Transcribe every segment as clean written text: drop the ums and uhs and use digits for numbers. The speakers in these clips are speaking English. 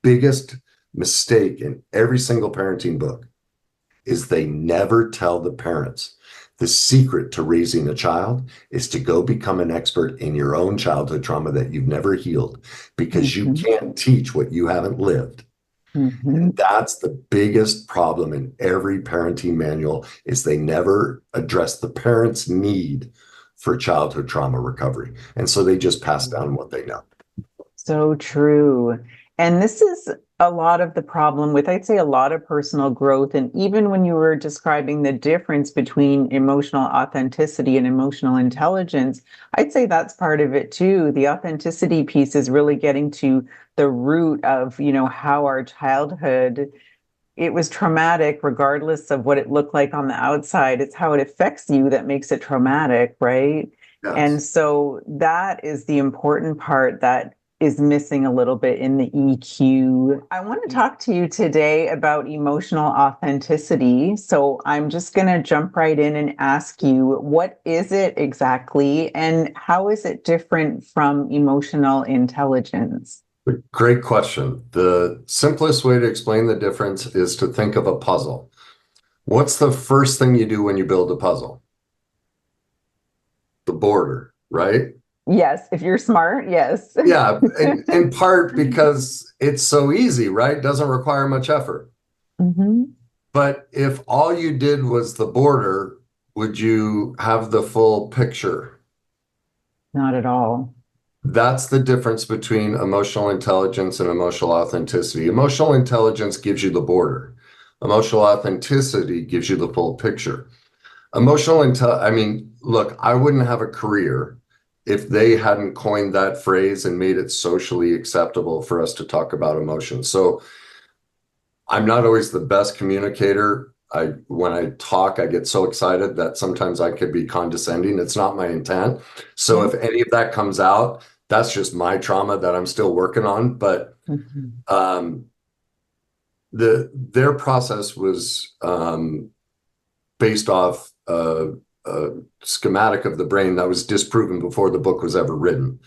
biggest mistake in every single parenting book is they never tell the parents the secret to raising a child is to go become an expert in your own childhood trauma that you've never healed, because you can't teach what you haven't lived. And that's the biggest problem in every parenting manual, is they never address the parent's need for childhood trauma recovery. And so they just pass down what they know. So true. And this is a lot of the problem with, I'd say, a lot of personal growth. And even when you were describing the difference between emotional authenticity and emotional intelligence, I'd say that's part of it too. The authenticity piece is really getting to the root of, how our childhood, it was traumatic, regardless of what it looked like on the outside. It's how it affects you that makes it traumatic, right? Yes. And so that is the important part that is missing a little bit in the EQ. I want to talk to you today about emotional authenticity. So I'm just going to jump right in and ask you, what is it exactly, and how is it different from emotional intelligence? Great question. The simplest way to explain the difference is to think of a puzzle. What's the first thing you do when you build a puzzle? The border, right? Yes, if you're smart, yes. Yeah, in part because it's so easy, right? Doesn't require much effort. But if all you did was the border, would you have the full picture? Not at all. That's the difference between emotional intelligence and emotional authenticity. Emotional intelligence gives you the border. Emotional authenticity gives you the full picture. Look, I wouldn't have a career if they hadn't coined that phrase and made it socially acceptable for us to talk about emotions. So I'm not always the best communicator. When I talk, I get so excited that sometimes I could be condescending. It's not my intent. So if any of that comes out, that's just my trauma that I'm still working on. But their process was based off a schematic of the brain that was disproven before the book was ever written.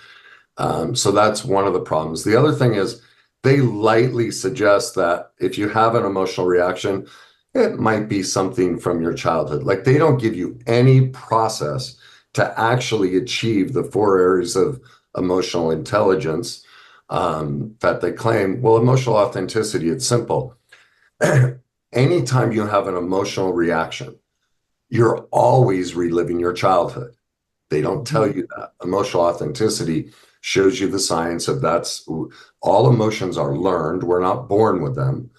So that's one of the problems. The other thing is they lightly suggest that if you have an emotional reaction, it might be something from your childhood. Like, they don't give you any process to actually achieve the 4 areas of emotional intelligence that they claim. Well, emotional authenticity, it's simple. Anytime you have an emotional reaction, you're always reliving your childhood. They don't tell you that. Emotional authenticity shows you the science of all emotions are learned. We're not born with them.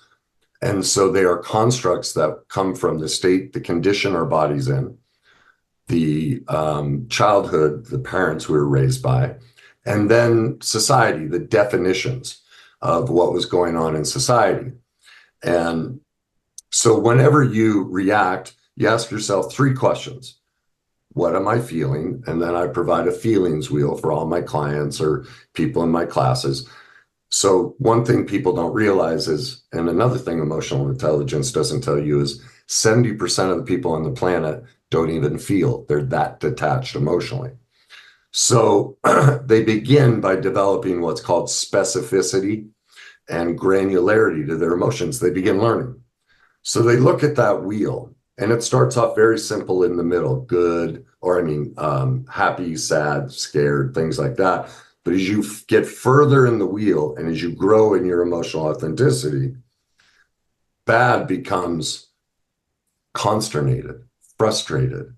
And so they are constructs that come from the state, the condition our body's in, the childhood, the parents we were raised by, and then society, the definitions of what was going on in society. And so whenever you react, you ask yourself 3 questions. What am I feeling? And then I provide a feelings wheel for all my clients or people in my classes. So one thing people don't realize is, and another thing emotional intelligence doesn't tell you, is 70% of the people on the planet don't even feel. They're that detached emotionally. So they begin by developing what's called specificity and granularity to their emotions. They begin learning. So they look at that wheel, and it starts off very simple in the middle, good, happy, sad, scared, things like that. But as you get further in the wheel and as you grow in your emotional authenticity, bad becomes consternated, frustrated,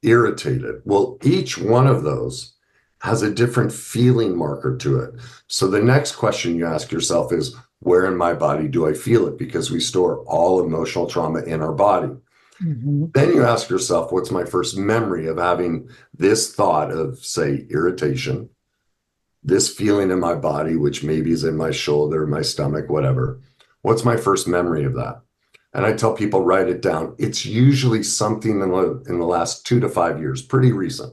irritated. Well, each one of those has a different feeling marker to it. So the next question you ask yourself is, where in my body do I feel it? Because we store all emotional trauma in our body. Then you ask yourself, what's my first memory of having this thought of, say, irritation, this feeling in my body, which maybe is in my shoulder, my stomach, whatever. What's my first memory of that? And I tell people, write it down. It's usually something in the last 2 to 5 years, pretty recent.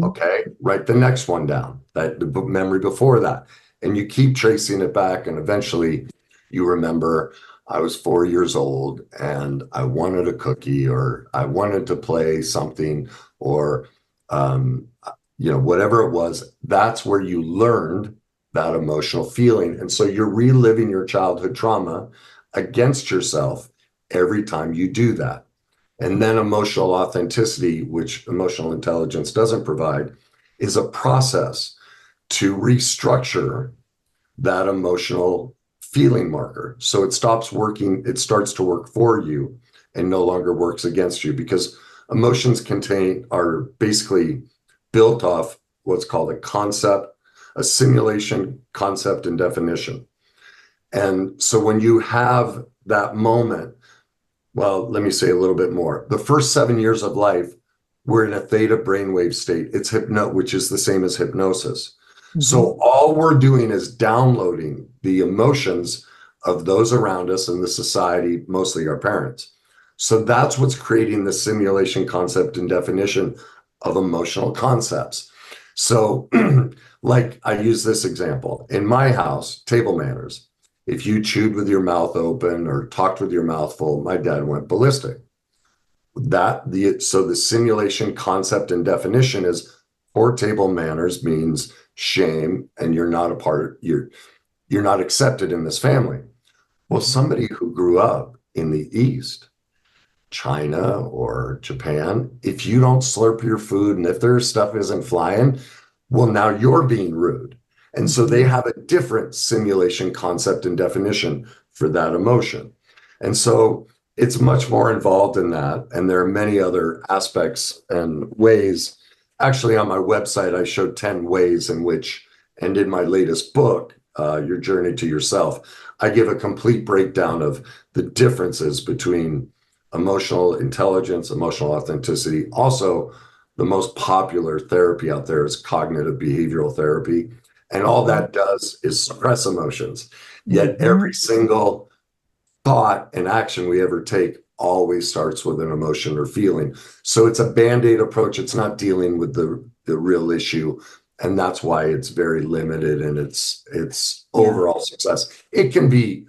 Okay, write the next one down, the memory before that. And you keep tracing it back, and eventually you remember, I was 4 years old and I wanted a cookie, or I wanted to play something, or whatever it was. That's where you learned that emotional feeling. And so you're reliving your childhood trauma against yourself every time you do that. And then emotional authenticity, which emotional intelligence doesn't provide, is a process to restructure that emotional feeling marker. So it stops working, it starts to work for you and no longer works against you, because emotions are basically built off what's called a concept, a simulation, concept, and definition. And so when you have that moment, well, let me say a little bit more. The first 7 years of life, we're in a theta brainwave state. It's which is the same as hypnosis. So all we're doing is downloading the emotions of those around us in the society, mostly our parents. So that's what's creating the simulation, concept, and definition of emotional concepts. So like I use this example. In my house, table manners. If you chewed with your mouth open or talked with your mouth full, my dad went ballistic. So the simulation, concept, and definition is poor table manners means shame, and you're not accepted in this family. Well, somebody who grew up in the East, China or Japan, if you don't slurp your food and if their stuff isn't flying, well, now you're being rude. And so they have a different simulation, concept, and definition for that emotion. And so it's much more involved in that. And there are many other aspects and ways. Actually, on my website, I showed 10 ways in which, and in my latest book, Your Journey to Yourself, I give a complete breakdown of the differences between emotional intelligence, emotional authenticity. Also, the most popular therapy out there is cognitive behavioral therapy. And all that does is suppress emotions. Yet every single thought and action we ever take always starts with an emotion or feeling. So it's a Band-Aid approach. It's not dealing with the real issue. And that's why it's very limited in its overall success. It can be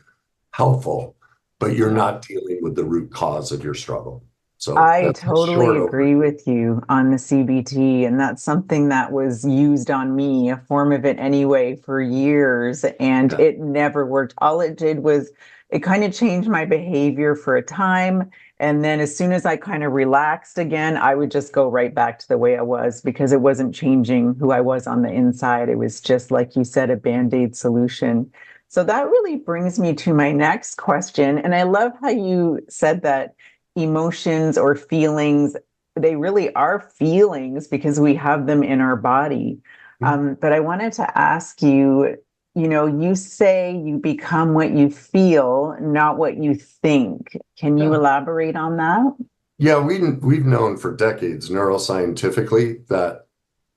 helpful, but you're not dealing with the root cause of your struggle. So I that's a totally short agree with you on the CBT, and that's something that was used on me, a form of it anyway, for years, and it never worked. All it did was it kind of changed my behavior for a time, and then as soon as I kind of relaxed again, I would just go right back to the way I was, because it wasn't changing who I was on the inside. It was just, like you said, a Band-Aid solution. So that really brings me to my next question, and I love how you said that emotions or feelings, they really are feelings because we have them in our body. But I wanted to ask you, you say you become what you feel, not what you think. Can you elaborate on that? Yeah, we've known for decades neuroscientifically that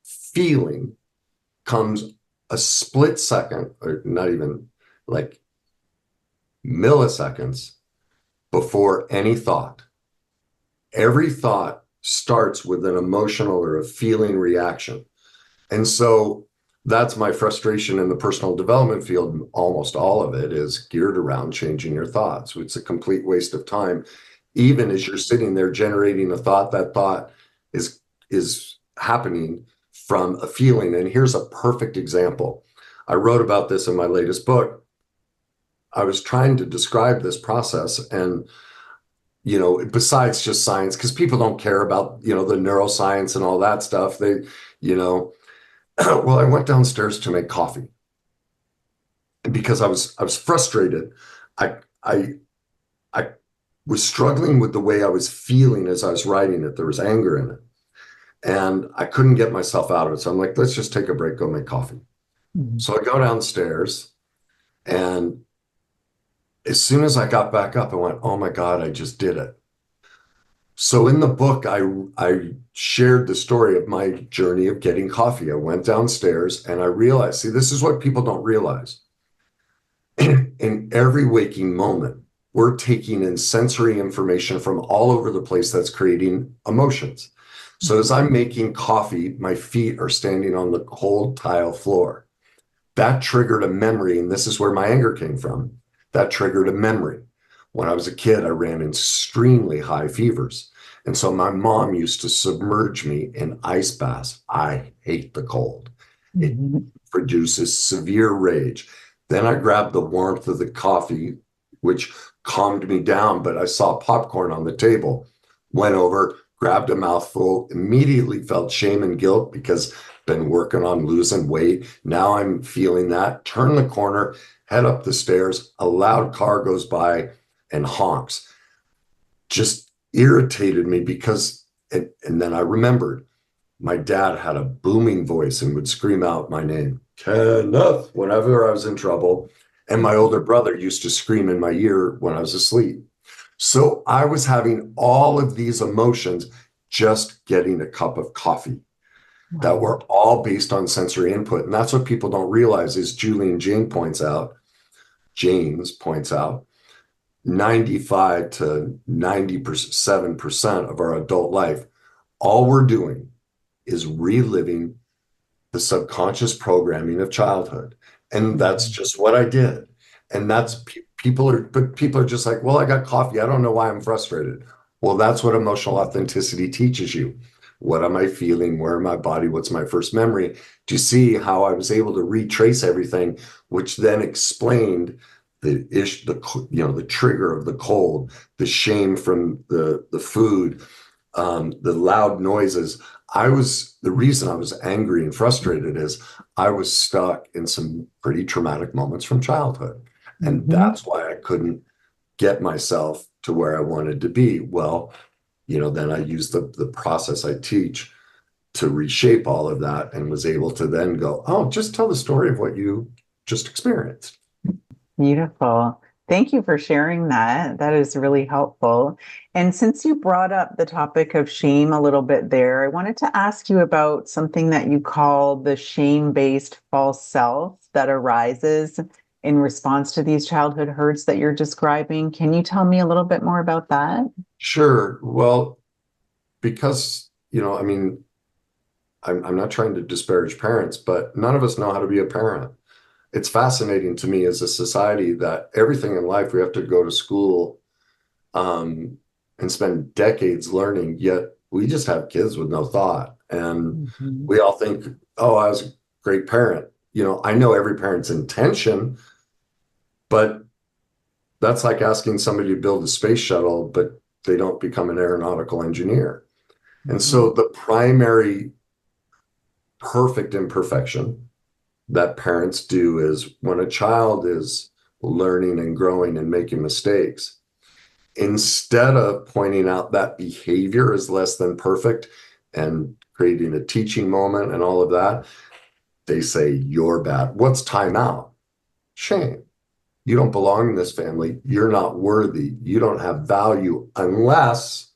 feeling comes a split second, or not even, like milliseconds, before any thought. Every thought starts with an emotional or a feeling reaction. And so that's my frustration in the personal development field. Almost all of it is geared around changing your thoughts. It's a complete waste of time. Even as you're sitting there generating a thought, that thought is happening from a feeling. And here's a perfect example. I wrote about this in my latest book. I was trying to describe this process, and besides just science, because people don't care about, the neuroscience and all that stuff. Well, I went downstairs to make coffee, and because I was frustrated. I I was struggling with the way I was feeling as I was writing it. There was anger in it, and I couldn't get myself out of it. So I'm like, let's just take a break, go make coffee. So I go downstairs, and as soon as I got back up, I went, oh my God, I just did it. So in the book, I shared the story of my journey of getting coffee. I went downstairs and I realized, see, this is what people don't realize. In every waking moment, we're taking in sensory information from all over the place that's creating emotions. So as I'm making coffee, my feet are standing on the cold tile floor. That triggered a memory, and this is where my anger came from. That triggered a memory. When I was a kid, I ran extremely high fevers. And so my mom used to submerge me in ice baths. I hate the cold. produces severe rage. Then I grabbed the warmth of the coffee, which calmed me down, but I saw popcorn on the table, went over, grabbed a mouthful, immediately felt shame and guilt because been working on losing weight. Now I'm feeling that. Turn the corner, head up the stairs, a loud car goes by and honks. Just irritated me because, and then I remembered my dad had a booming voice and would scream out my name, Kenneth, whenever I was in trouble. And my older brother used to scream in my ear when I was asleep. So I was having all of these emotions just getting a cup of coffee that were all based on sensory input. And that's what people don't realize is James points out, 95 to 97% of our adult life, all we're doing is reliving the subconscious programming of childhood. And that's just what I did. And that's people are just like, well, I got coffee. I don't know why I'm frustrated. Well, that's what emotional authenticity teaches you. What am I feeling? Where in my body? What's my first memory? Do you see how I was able to retrace everything, which then explained the trigger of the cold, the shame from the food, the loud noises. The reason I was angry and frustrated is I was stuck in some pretty traumatic moments from childhood. And that's why I couldn't get myself to where I wanted to be. Well, then I used the process I teach to reshape all of that and was able to then go, oh, just tell the story of what you just experienced. Beautiful. Thank you for sharing that. That is really helpful. And since you brought up the topic of shame a little bit there, I wanted to ask you about something that you call the shame-based false self that arises in response to these childhood hurts that you're describing. Can you tell me a little bit more about that? Sure. Well, because, I'm not trying to disparage parents, but none of us know how to be a parent. It's fascinating to me as a society that everything in life we have to go to school and spend decades learning, yet we just have kids with no thought. And we all think, oh, I was a great parent. I know every parent's intention, but that's like asking somebody to build a space shuttle, but they don't become an aeronautical engineer. And so the primary perfect imperfection that parents do is when a child is learning and growing and making mistakes, instead of pointing out that behavior is less than perfect and creating a teaching moment and all of that, they say, you're bad. What's timeout? Shame. You don't belong in this family. You're not worthy. You don't have value unless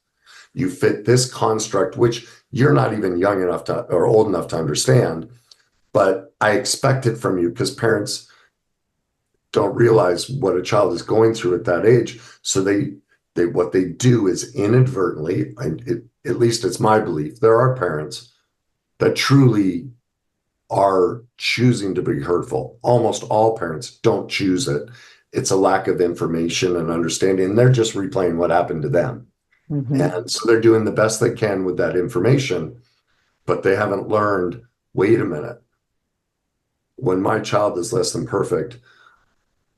you fit this construct, which you're not even young enough to or old enough to understand. But I expect it from you because parents don't realize what a child is going through at that age. So they what they do is inadvertently, and at least it's my belief, there are parents that truly are choosing to be hurtful. Almost all parents don't choose it. It's a lack of information and understanding, and they're just replaying what happened to them. And so they're doing the best they can with that information, but they haven't learned, wait a minute, when my child is less than perfect,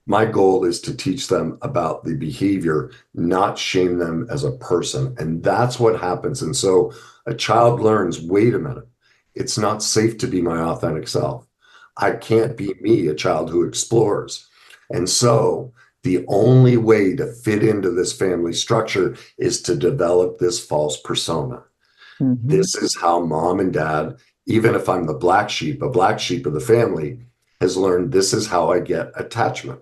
my goal is to teach them about the behavior, not shame them as a person. And that's what happens. And so a child learns, wait a minute, it's not safe to be my authentic self. I can't be me, a child who explores. And so the only way to fit into this family structure is to develop this false persona. This is how mom and dad, even if I'm the black sheep, a black sheep of the family, has learned this is how I get attachment.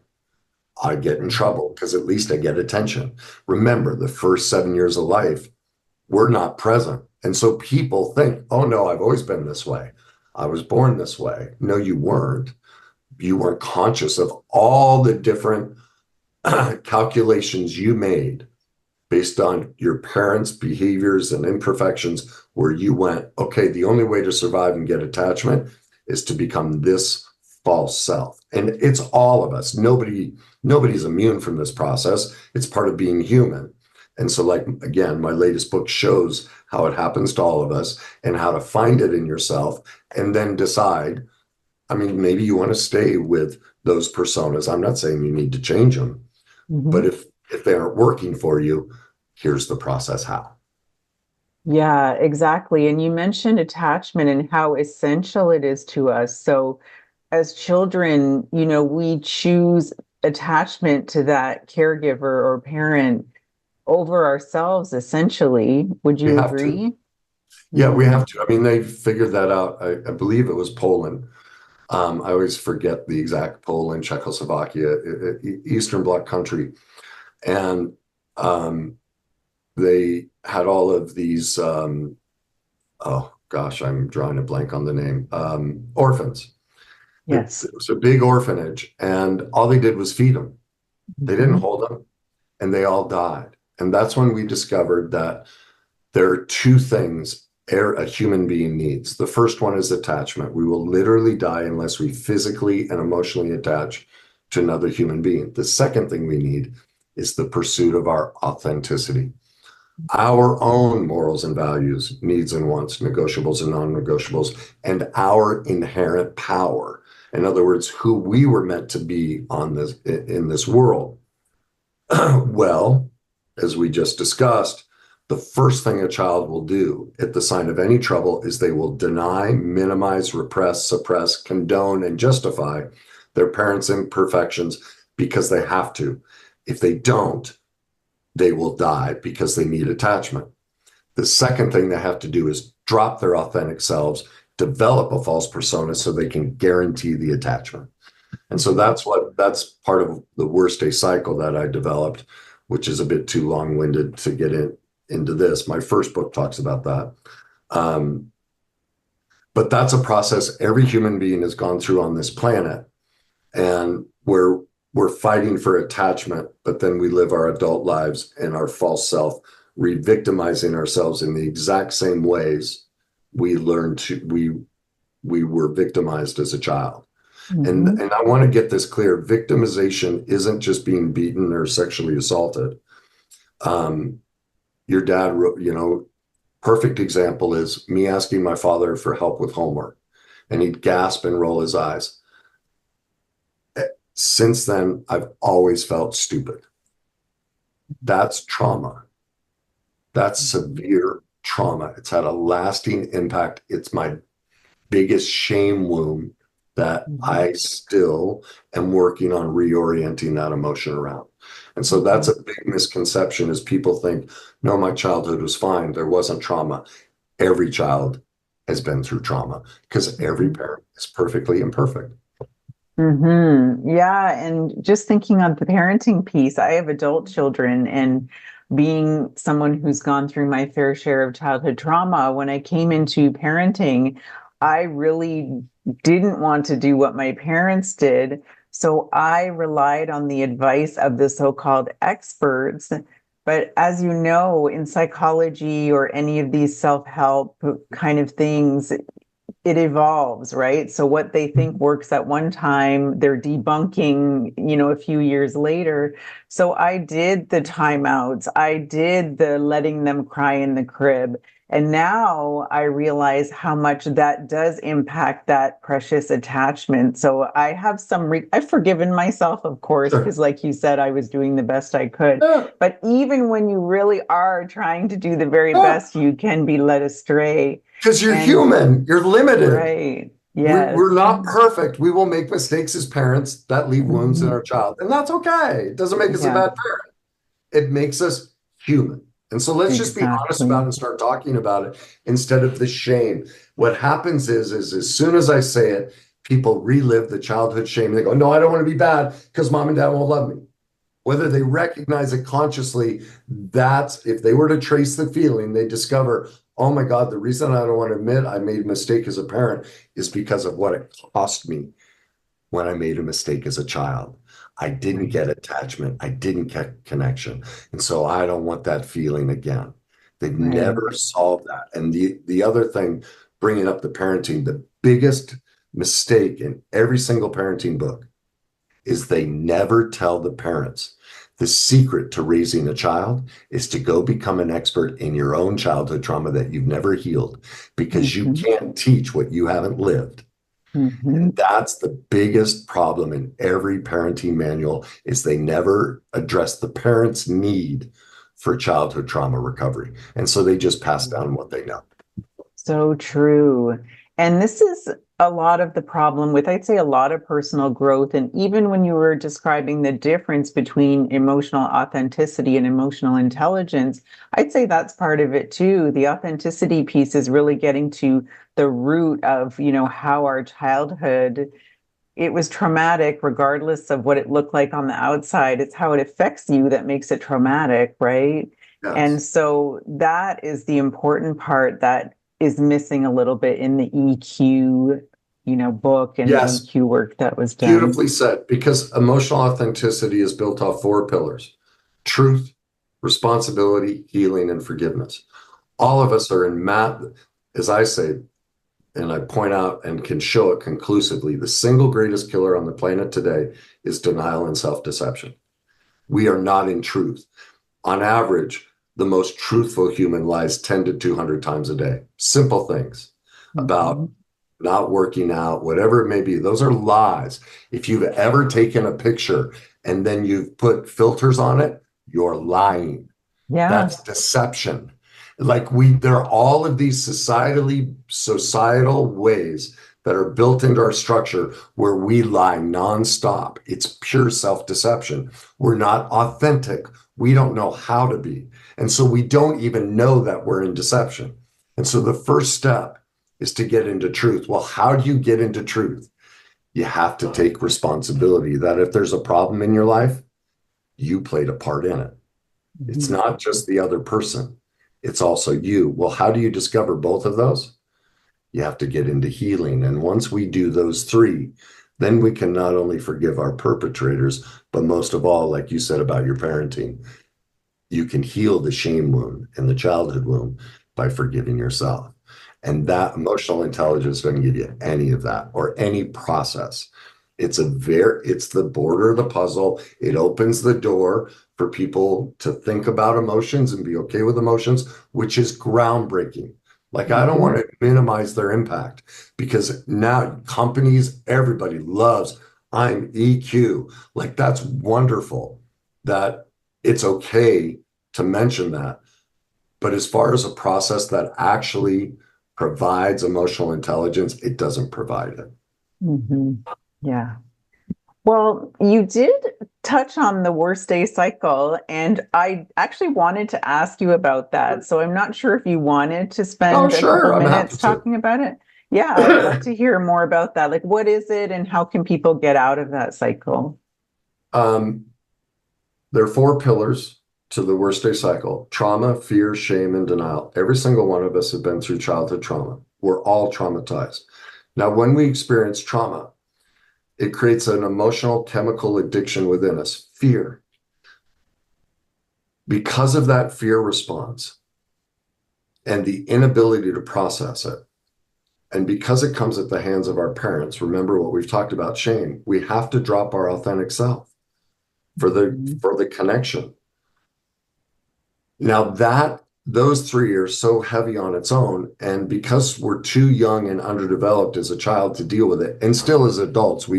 I get in trouble because at least I get attention. Remember, the first 7 years of life, we're not present. And so people think, oh no, I've always been this way. I was born this way. No, you weren't. You weren't conscious of all the different calculations you made based on your parents' behaviors and imperfections, where you went, okay, the only way to survive and get attachment is to become this false self. And it's all of us. Nobody's immune from this process. It's part of being human. And so, like, again, my latest book shows how it happens to all of us and how to find it in yourself and then decide, I mean, maybe you want to stay with those personas. I'm not saying you need to change them, but Mhm. if they aren't working for you, here's the process how. Yeah, exactly. And you mentioned attachment and how essential it is to us. So, as children, we choose attachment to that caregiver or parent over ourselves, essentially. Would We you have to. agree? Yeah, we Hmm. have to. I mean, they figured that out. I believe it was Poland. I always forget the exact Poland, Czechoslovakia, Eastern Bloc country. And they had all of these, oh gosh, I'm drawing a blank on the name, orphans. It Yes. was a big orphanage, and all they did was feed them. They didn't Hmm. hold them, and they all died. And that's when we discovered that there are two things a human being needs. The first one is attachment. We will literally die unless we physically and emotionally attach to another human being. The second thing we need is the pursuit of our authenticity, our own morals and values, needs and wants, negotiables and non-negotiables, and our inherent power. In other words, who we were meant to be on this in this world. Well, as we just discussed, the first thing a child will do at the sign of any trouble is they will deny, minimize, repress, suppress, condone, and justify their parents' imperfections because they have to. If they don't, they will die because they need attachment. The second thing they have to do is drop their authentic selves, develop a false persona so they can guarantee the attachment. And so that's part of the worst day cycle that I developed, which is a bit too long-winded to get into this. My first book talks about that. Um, but that's a process every human being has gone through on this planet. And we're fighting for attachment, but then we live our adult lives in our false self, re-victimizing ourselves in the exact same ways we were victimized as a child. And Hmm. and I want to get this clear. Victimization isn't just being beaten or sexually assaulted. Um, your dad, perfect example is me asking my father for help with homework, and he'd gasp and roll his eyes. Since then, I've always felt stupid. That's trauma. That's severe trauma. It's had a lasting impact. It's my biggest shame wound that Hmm. I still am working on reorienting that emotion around. And so that's Hmm. a big misconception is people think, no, my childhood was fine. There wasn't trauma. Every child has been through trauma because every Hmm. parent is perfectly imperfect. Yeah, and just thinking on the parenting piece, I have adult children, and being someone who's gone through my fair share of childhood trauma, when I came into parenting, I really didn't want to do what my parents did. So I relied on the advice of the so-called experts. But as you know, in psychology or any of these self-help kind of things, it evolves, right? So what they think works at one time, they're debunking, a few years later. So I did the timeouts, I did the letting them cry in the crib. And now I realize how much that does impact that precious attachment. So I have I've forgiven myself, of course, Sure. because like you said, I was doing the best I could. Yeah. But even when you really are trying to do the very Yeah. best, you can be led astray. Because you're And human, you're limited. right. We're Yes. not perfect. We will make mistakes as parents that leave wounds in Mhm. our child. And that's okay. It doesn't make us a Yeah, bad parent. It makes us human. And so let's just be honest about it exactly. and start talking about it instead of the shame. What happens is as soon as I say it, people relive the childhood shame. They go, no, I don't want to be bad because mom and dad won't love me. Whether they recognize it consciously, that's if they were to trace the feeling, they discover, oh my God, the reason I don't want to admit I made a mistake as a parent is because of what it cost me when I made a mistake as a child. I didn't Right. get attachment. I didn't get connection. And so I don't want that feeling again. They've Right. never solved that. And the other thing, bringing up the parenting, the biggest mistake in every single parenting book is they never tell the parents the secret to raising a child is to go become an expert in your own childhood trauma that you've never healed because you Mhm. can't teach what you haven't lived. Mhm. And that's the biggest problem in every parenting manual is they never address the parent's need for childhood trauma recovery. And so they just pass down what they know. So true. And this is a lot of the problem with, I'd say, a lot of personal growth. And even when you were describing the difference between emotional authenticity and emotional intelligence, I'd say that's part of it too. The authenticity piece is really getting to the root of, how our childhood, it was traumatic, regardless of what it looked like on the outside. It's how it affects you that makes it traumatic, right? And Yes. so that is the important part that is missing a little bit in the EQ, book and the Yes. EQ work that was done. Beautifully said, because emotional authenticity is built off four pillars: truth, responsibility, healing, and forgiveness. All of us are in as I say, and I point out and can show it conclusively, the single greatest killer on the planet today is denial and self-deception. We are not in truth. On average, the most truthful human lies 10 to 200 times a day. Simple things about Mhm. not working out, whatever it may be. Those are lies. If you've ever taken a picture and then you've put filters on it, you're lying. Yeah. That's deception. Like there are all of these societal ways that are built into our structure where we lie nonstop. It's pure self-deception. We're not authentic. We don't know how to be. And so we don't even know that we're in deception. And so the first step is to get into truth. Well, how do you get into truth? You have to take responsibility that if there's a problem in your life, you played a part in it. It's Mhm. not just the other person, it's also you. Well, how do you discover both of those? You have to get into healing. And once we do those three, then we can not only forgive our perpetrators, but most of all, like you said about your parenting, you can heal the shame wound and the childhood wound by forgiving yourself. And that emotional intelligence doesn't give you any of that or any process. It's the border of the puzzle. It opens the door for people to think about emotions and be okay with emotions, which is groundbreaking. Like, I don't want Mhm. to minimize their impact because now companies, everybody loves, I'm EQ. Like, that's wonderful that it's okay to mention that. But as far as a process that actually provides emotional intelligence, it doesn't provide it. Mhm. Yeah. Well, you did touch on the worst day cycle, and I actually wanted to ask you about that. So I'm not sure if you wanted to Oh, spend a couple sure. I'm happy minutes to. talking about it. Yeah, I'd love to hear more about that. Like, what is it, and how can people get out of that cycle? um, there are four pillars to the worst day cycle: trauma, fear, shame, and denial. Every single one of us have been through childhood trauma. We're all traumatized. Now, when we experience trauma, it creates an emotional chemical addiction within us, fear. Because of that fear response and the inability to process it, and because it comes at the hands of our parents, remember what we've talked about shame, we have to drop our authentic self Mhm. for the connection. Now that those three are so heavy on its own, and because we're too young and underdeveloped as a child to deal with it, and still as adults,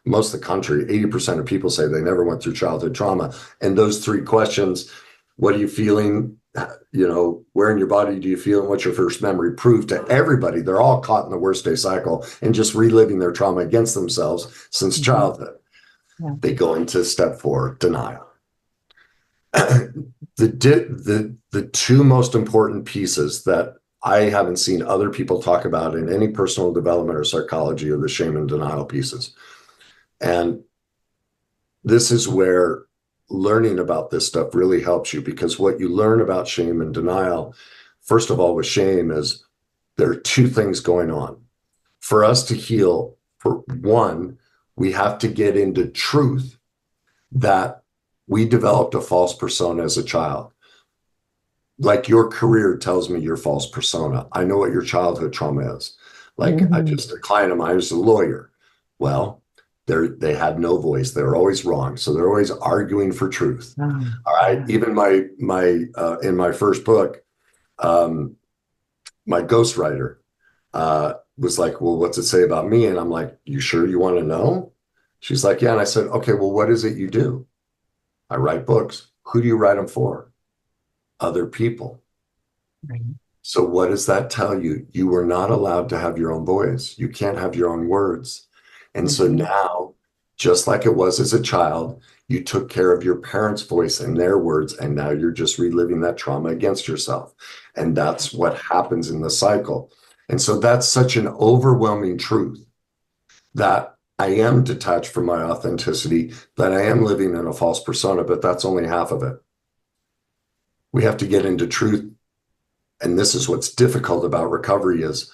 most of the country, 80% of people say they never went through childhood trauma. And those three questions, what are you feeling? Where in your body do you feel, and what's your first memory? Prove to everybody they're all caught in the worst day cycle and just reliving their trauma against themselves since Mhm. childhood. Yeah. They go into step four, denial. The two most important pieces that I haven't seen other people talk about in any personal development or psychology are the shame and denial pieces. And this is where learning about this stuff really helps you, because what you learn about shame and denial, first of all, with shame, is there are two things going on. For us to heal, for one, we have to get into truth that we developed a false persona as a child. Like, your career tells me your false persona. I know what your childhood trauma is. Like, Mhm. a client of mine is a lawyer. Well, they had no voice. They're always wrong. So they're always arguing for truth. Oh, All right. yeah. Even in my first book, my ghostwriter, was like, well, what's it say about me? And I'm like, you sure you want to know? She's like, yeah. And I said, okay, well, what is it you do? I write books. Who do you write them for? Other people. Right. So what does that tell you? You were not allowed to have your own voice. You can't have your own words. And so Mhm. now, just like it was as a child, you took care of your parents' voice and their words, and now you're just reliving that trauma against yourself. And that's what happens in the cycle. And so that's such an overwhelming truth that I am detached from my authenticity, that I am living in a false persona, but that's only half of it. We have to get into truth. And this is what's difficult about recovery is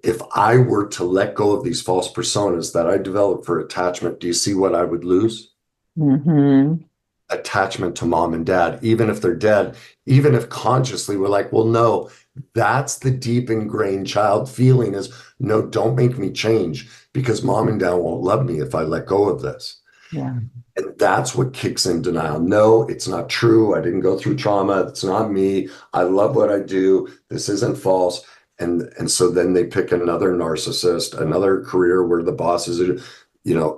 if I were to let go of these false personas that I developed for attachment, do you see what I would lose? Mhm. Attachment to mom and dad, even if they're dead, even if consciously we're like, well, no, that's the deep ingrained child feeling is, no, don't make me change because mom and dad won't love me if I let go of this. Yeah. And that's what kicks in denial. No, it's not true. I didn't go through trauma. It's not me. I love what I do. This isn't false. And so then they pick another narcissist, another career where the bosses are,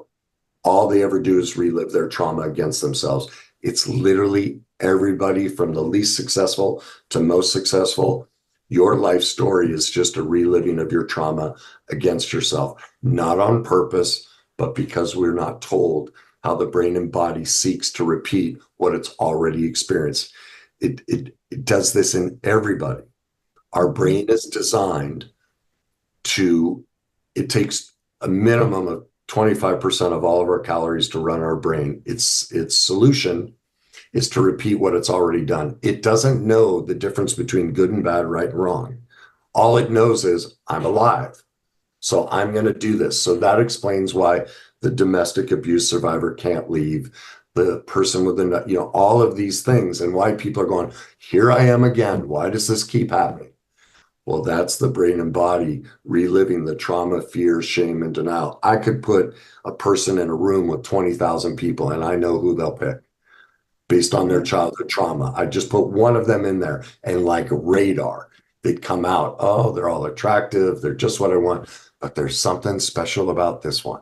all they ever do is relive their trauma against themselves. It's literally everybody from the least successful to most successful. Your life story is just a reliving of your trauma against yourself, not on purpose, but because we're not told how the brain and body seeks to repeat what it's already experienced. It does this in everybody. Our Mhm. brain is designed to, it takes a minimum of 25% of all of our calories to run our brain. Its solution is to repeat what it's already done. It doesn't know the difference between good and bad, right and wrong. All it knows is I'm alive. So I'm going to do this. So that explains why the domestic abuse survivor can't leave, the person with the, all of these things, and why people are going, here I am again. Why does this keep happening? Well, that's the brain and body reliving the trauma, fear, shame, and denial. I could put a person in a room with 20,000 people and I know who they'll pick based on their Yeah. childhood trauma. I just put one of them in there and like radar, they'd come out. Oh, they're all attractive. They're just what I want. But there's something special about this one.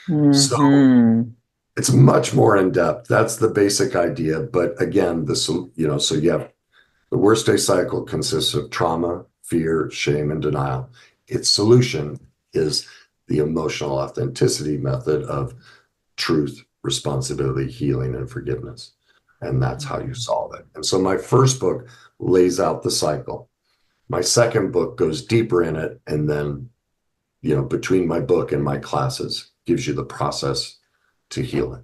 So Mhm. it's much more in depth. That's the basic idea. But again, so you have the worst day cycle consists of trauma, fear, shame, and denial. Its solution is the emotional authenticity method of truth, responsibility, healing, and forgiveness. And that's how you solve it. And so my first book lays out the cycle. My second book goes deeper in it. And then, between my book and my classes, gives you the process to heal it.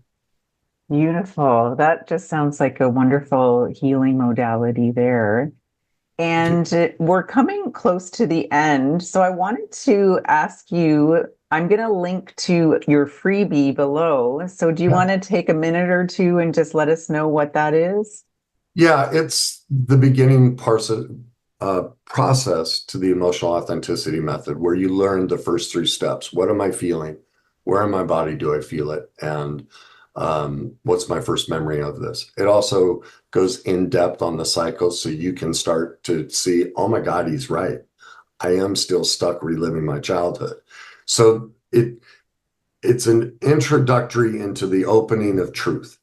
Beautiful. That just sounds like a wonderful healing modality there. Thank you. And we're coming close to the end. So I wanted to ask you, I'm going to link to your freebie below. So do you Yeah. want to take a minute or two and just let us know what that is? Yeah, it's the beginning process to the emotional authenticity method, where you learn the first three steps. What am I feeling? Where in my body do I feel it? And what's my first memory of this? It also goes in depth on the cycle, so you can start to see, oh my God, he's right. I am still stuck reliving my childhood. So it's an introductory into the opening of truth,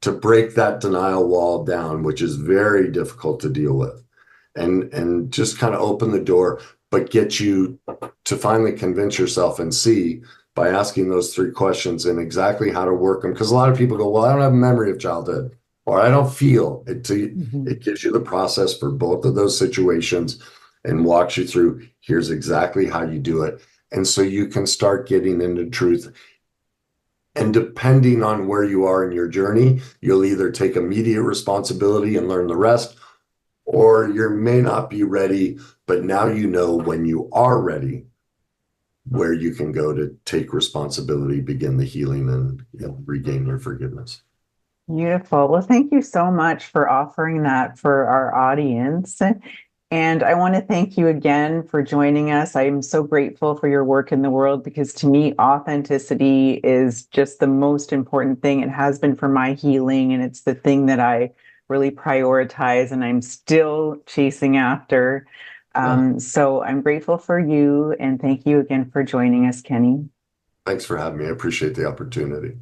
to break that denial wall down, which is very difficult to deal with, and just kind of open the door, but get you to finally convince yourself and see by asking those three questions and exactly how to work them. Because a lot of people go, well, I don't have a memory of childhood, or I don't feel it. Mhm. It gives you the process for both of those situations and walks you through, here's exactly how you do it. And so you can start getting into truth. And depending on where you are in your journey, you'll either take immediate responsibility and learn the rest, or you may not be ready, but now you know when you are ready where you can go to take responsibility, begin the healing, and regain your forgiveness. Beautiful. Well, thank you so much for offering that for our audience. And I want to thank you again for joining us. I am so grateful for your work in the world because to me, authenticity is just the most important thing. It has been for my healing, and it's the thing that I really prioritize and I'm still chasing after. So I'm grateful for you, and thank you again for joining us, Kenny. Thanks for having me. I appreciate the opportunity.